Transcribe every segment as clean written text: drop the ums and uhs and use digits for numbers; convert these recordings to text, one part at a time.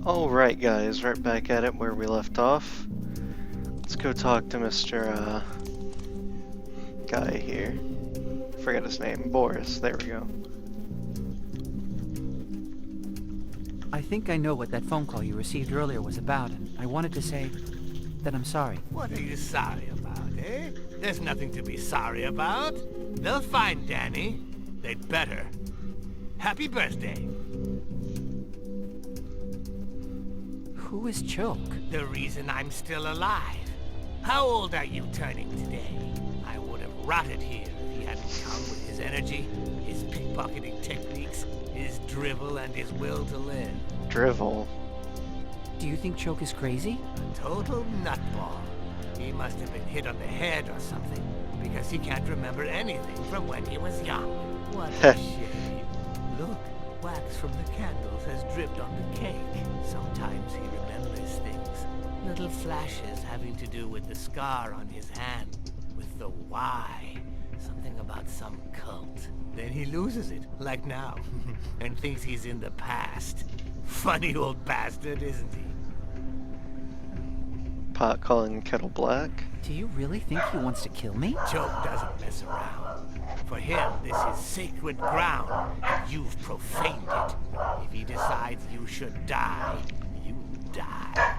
Alright guys, right back at it where we left off. Let's go talk to Mr. Guy here. Forget his name. Boris, there we go. I think I know what that phone call you received earlier was about, and I wanted to say that I'm sorry. What are you sorry about, eh? There's nothing to be sorry about. They'll find Danny. They'd better. Happy birthday. Who is Choke? The reason I'm still alive. How old are you turning today? I would have rotted here if he hadn't come with his energy, his pickpocketing techniques, his drivel, and his will to live. Drivel. Do you think Choke is crazy? A total nutball. He must have been hit on the head or something, because he can't remember anything from when he was young. What a shame. Look, wax from the candles has dripped on the cake. Sometimes he remembers things. Little flashes having to do with the scar on his hand, with the Y. Something about some cult. Then he loses it, like now, and thinks he's in the past. Funny old bastard, isn't he? Pot calling kettle black. Do you really think he wants to kill me? Joke doesn't mess around. For him, this is sacred ground, and you've profaned it. If he decides you should die, you die.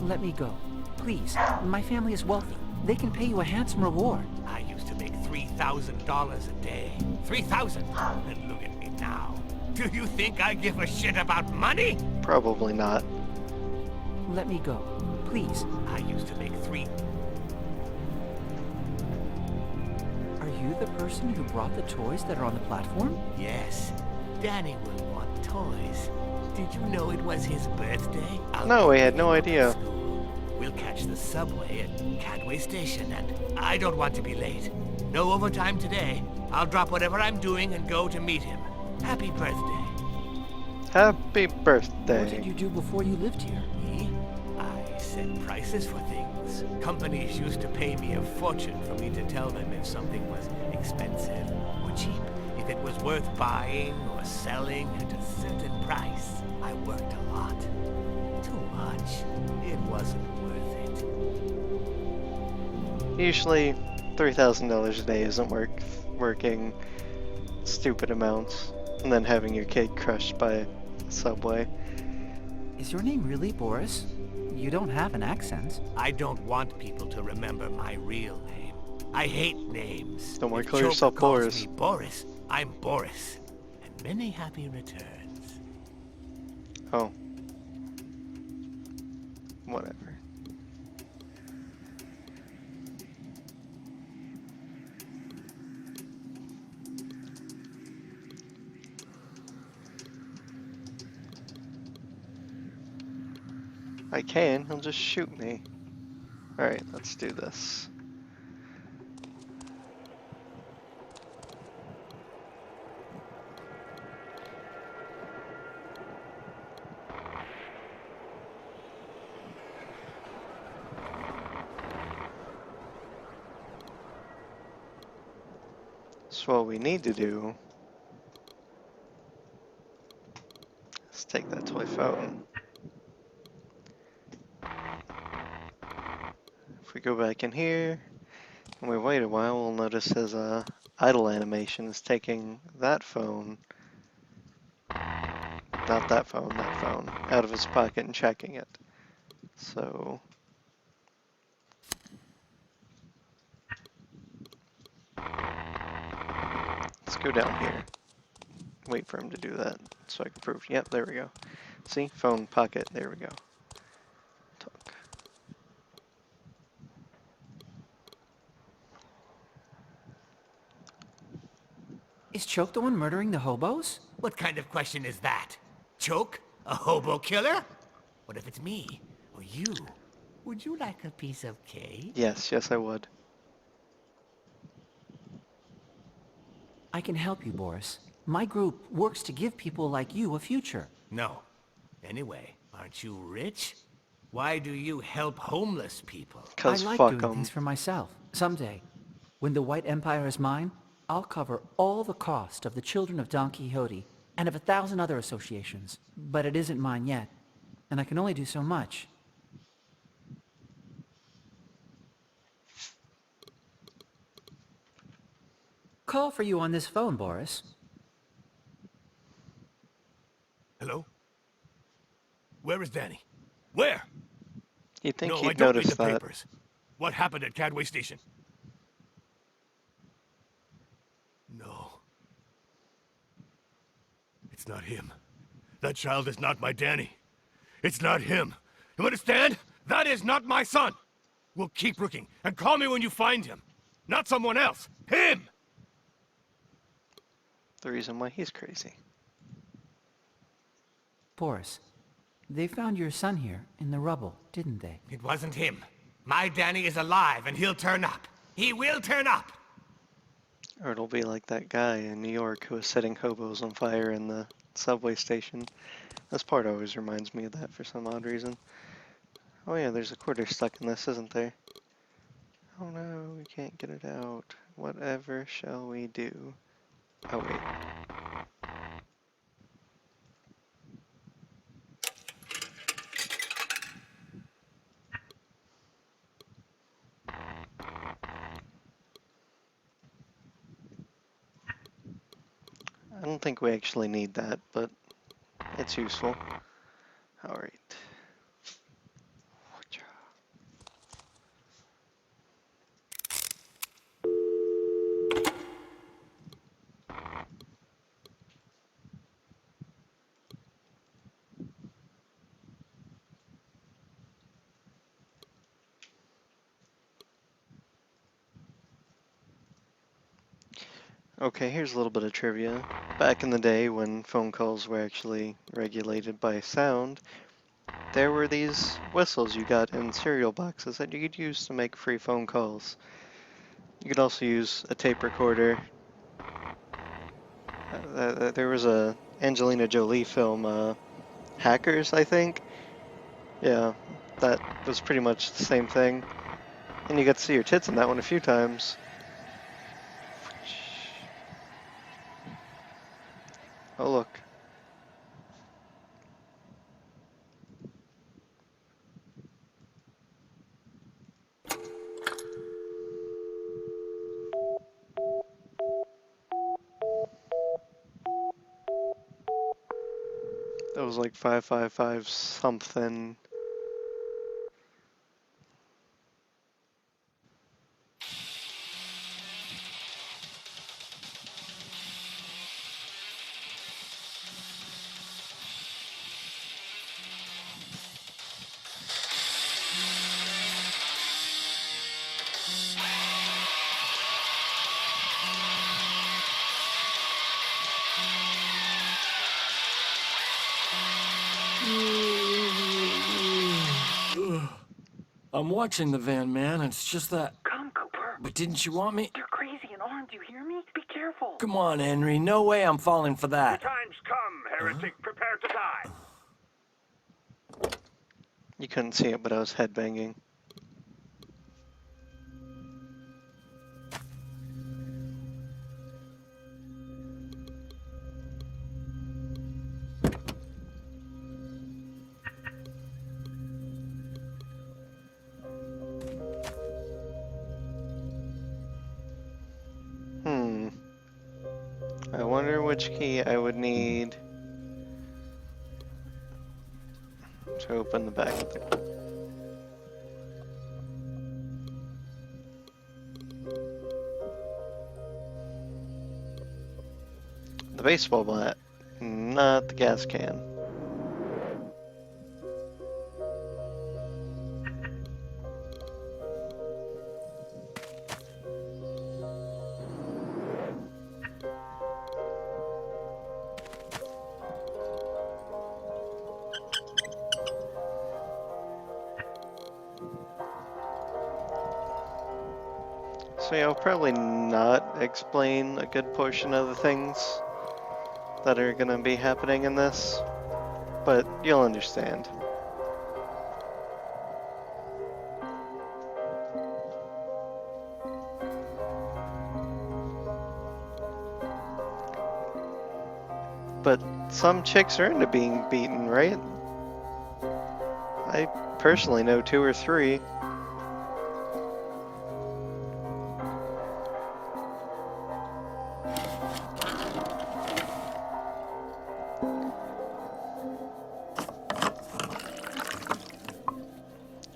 Let me go. Please. My family is wealthy. They can pay you a handsome reward. I used to make $3,000 a day. 3,000! And look at me now. Do you think I give a shit about money? Probably not. Let me go. Please. I used to make Are you the person who brought the toys that are on the platform? Yes. Danny will want toys. Did you know it was his birthday? No, I had no idea. We'll catch the subway at Cadway Station, and I don't want to be late. No overtime today. I'll drop whatever I'm doing and go to meet him. Happy birthday. Happy birthday. What did you do before you lived here? Me? I set prices for things. Companies used to pay me a fortune for me to tell them if something was expensive or cheap, if it was worth buying or selling at a certain price. I worked a lot. Too much. It wasn't worth it. Usually, $3,000 a day isn't working stupid amounts, and then having your kid crushed by a subway. Is your name really Boris? You don't have an accent. I don't want people to remember my real name. I hate names. Don't worry, If call Joker yourself calls Boris. me Boris, I'm Boris. And many happy returns. Oh. Whatever. I can, he'll just shoot me. Alright, let's do this. So what we need to do is take that toy phone. If we go back in here and we wait a while, we'll notice his idle animation is taking that phone, not that phone, that phone, out of his pocket and checking it. So let's go down here. Wait for him to do that so I can prove. Yep, there we go. See? Phone, pocket, there we go. Talk. Is Choke the one murdering the hobos? What kind of question is that? Choke? A hobo killer? What if it's me? Or you? Would you like a piece of cake? Yes, yes I would. I can help you, Boris. My group works to give people like you a future. No. Anyway, aren't you rich? Why do you help homeless people? Cause I like fuck doing 'em. things for myself. Someday, when the White Empire is mine, I'll cover all the cost of the Children of Don Quixote and of 1,000 other associations, but it isn't mine yet, and I can only do so much. Call for you on this phone, Boris. Hello? Where is Danny? Where? You'd think No, I he'd don't need notice the that. papers. What happened at Cadway Station? No. It's not him. That child is not my Danny. It's not him. You understand? That is not my son! We'll keep looking, and call me when you find him. Not someone else. Him! The reason why he's crazy. Boris, they found your son here in the rubble, didn't they? It wasn't him. My Danny is alive, and he'll turn up. He will turn up! Or it'll be like that guy in New York who was setting hobos on fire in the subway station. This part always reminds me of that for some odd reason. Oh yeah, there's a quarter stuck in this, isn't there? Oh no, we can't get it out. Whatever shall we do? Oh wait. I don't think we actually need that, but it's useful. Alright. Okay, here's a little bit of trivia. Back in the day when phone calls were actually regulated by sound, there were these whistles you got in cereal boxes that you could use to make free phone calls. You could also use a tape recorder. There was a Angelina Jolie film, Hackers, I think. Yeah, that was pretty much the same thing. And you got to see your tits in that one a few times. Oh look. That was like 555 something. I'm watching the van, man. It's just that. Come, Cooper. But didn't you want me? They're crazy and armed, you hear me? Be careful. Come on, Henry. No way I'm falling for that. Time's come, heretic. Prepare to die. You couldn't see it, but I was headbanging. I wonder which key I would need to open the back of the... The baseball bat, not the gas can. So yeah, I'll probably not explain a good portion of the things that are gonna be happening in this, but you'll understand. But some chicks are into being beaten, right? I personally know 2 or 3.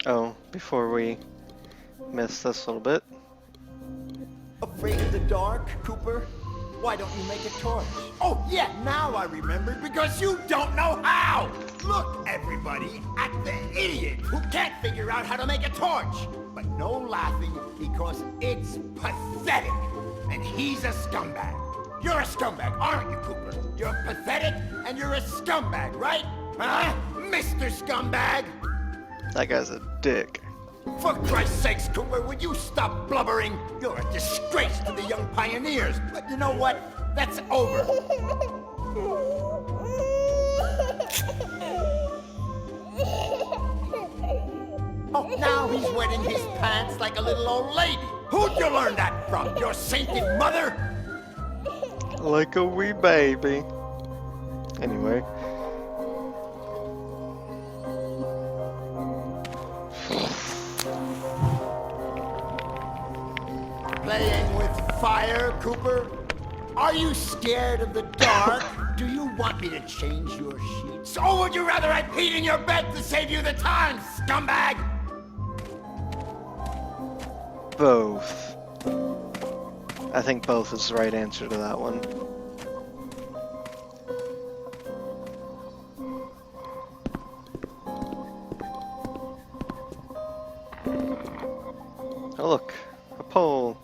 Oh, before we miss this little bit. Afraid of the dark, Cooper? Why don't you make a torch? Oh, yeah, now I remember, because you don't know how! Look, everybody, at the idiot who can't figure out how to make a torch! But no laughing, because it's pathetic! And he's a scumbag. You're a scumbag, aren't you, Cooper? You're pathetic, and you're a scumbag, right? Huh? Mr. Scumbag? That guy's a dick. For Christ's sakes, Cooper, would you stop blubbering? You're a disgrace to the young pioneers. But you know what? That's over. Oh, now he's wetting his pants like a little old lady. Who'd you learn that from? Your sainted mother? Like a wee baby. Anyway. Playing with fire, Cooper? Are you scared of the dark? Do you want me to change your sheets? Or would you rather I peed in your bed to save you the time, scumbag? Both. I think both is the right answer to that one. Oh look, a pole.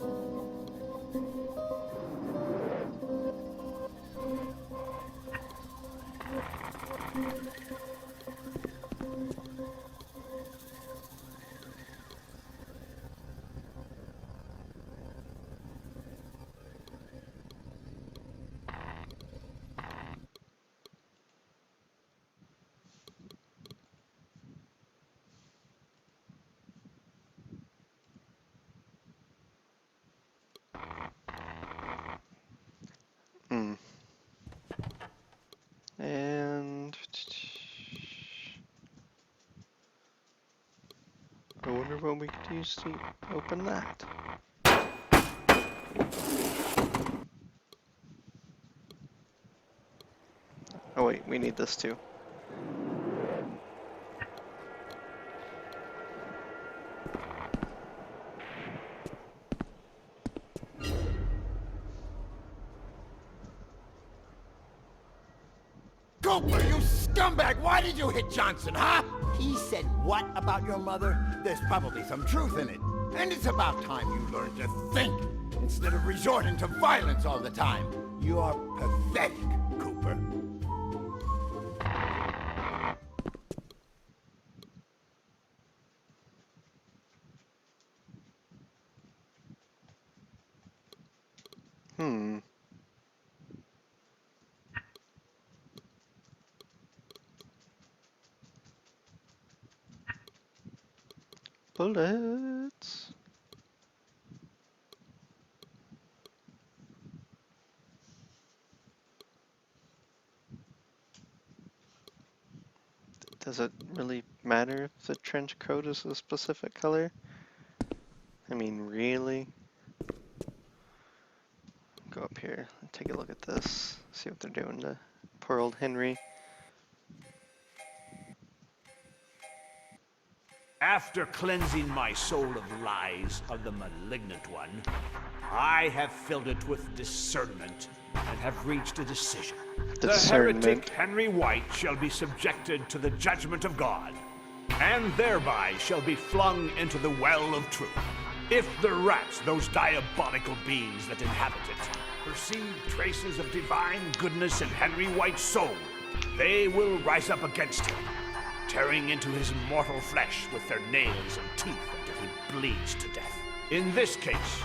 And I wonder what we could use to open that. Oh wait, we need this too. Cooper, you scumbag! Why did you hit Johnson, huh? He said what about your mother? There's probably some truth in it. And it's about time you learned to think, instead of resorting to violence all the time. You're pathetic, Cooper. Bullets. Does it really matter if the trench coat is a specific color? I mean, really? Go up here and take a look at this. See what they're doing to poor old Henry. After cleansing my soul of lies of the malignant one, I have filled it with discernment and have reached a decision. The heretic Henry White shall be subjected to the judgment of God, and thereby shall be flung into the well of truth. If the rats, those diabolical beings that inhabit it, perceive traces of divine goodness in Henry White's soul, they will rise up against him, tearing into his mortal flesh with their nails and teeth until he bleeds to death. In this case,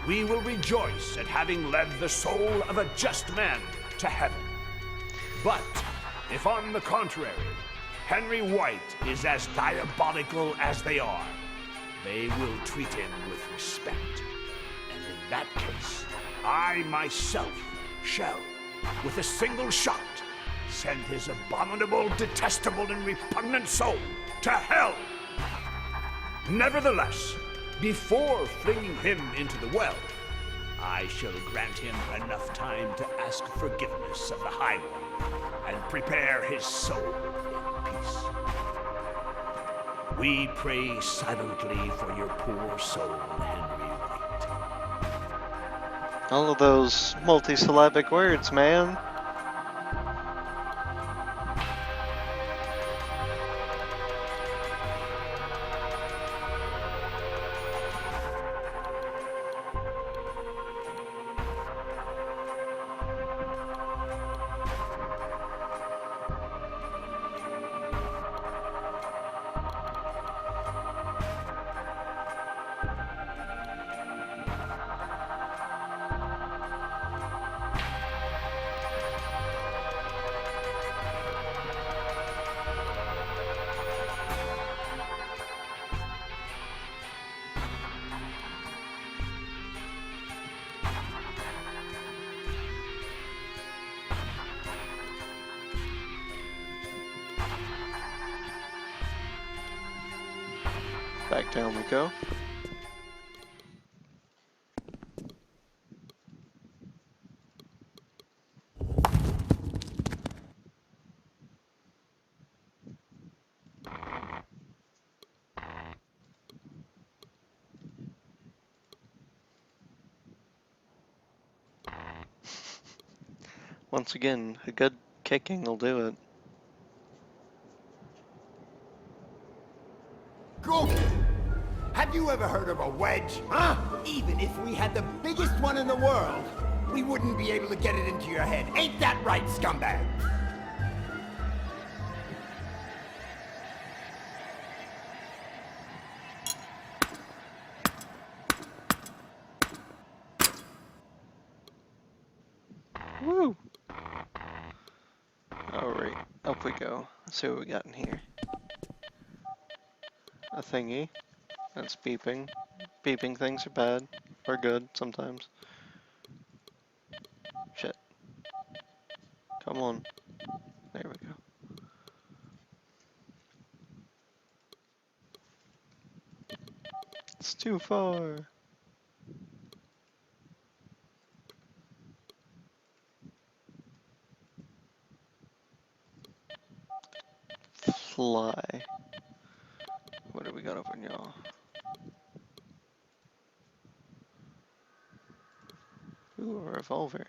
we will rejoice at having led the soul of a just man to heaven. But if on the contrary, Henry White is as diabolical as they are, they will treat him with respect. And in that case, I myself shall, with a single shot, send his abominable, detestable, and repugnant soul to hell. Nevertheless, before flinging him into the well, I shall grant him enough time to ask forgiveness of the High One and prepare his soul in peace. We pray silently for your poor soul, Henry White. All of those multisyllabic words, man. Back down we go. Once again, a good kicking will do it. Go! Have you ever heard of a wedge, huh? Even if we had the biggest one in the world, we wouldn't be able to get it into your head. Ain't that right, scumbag? Woo! Alright, up we go. Let's see what we got in here. A thingy. That's beeping. Beeping things are bad. Or good, sometimes. Shit. Come on. There we go. It's too far. Fly. What do we got over y'all? Ooh, a revolver.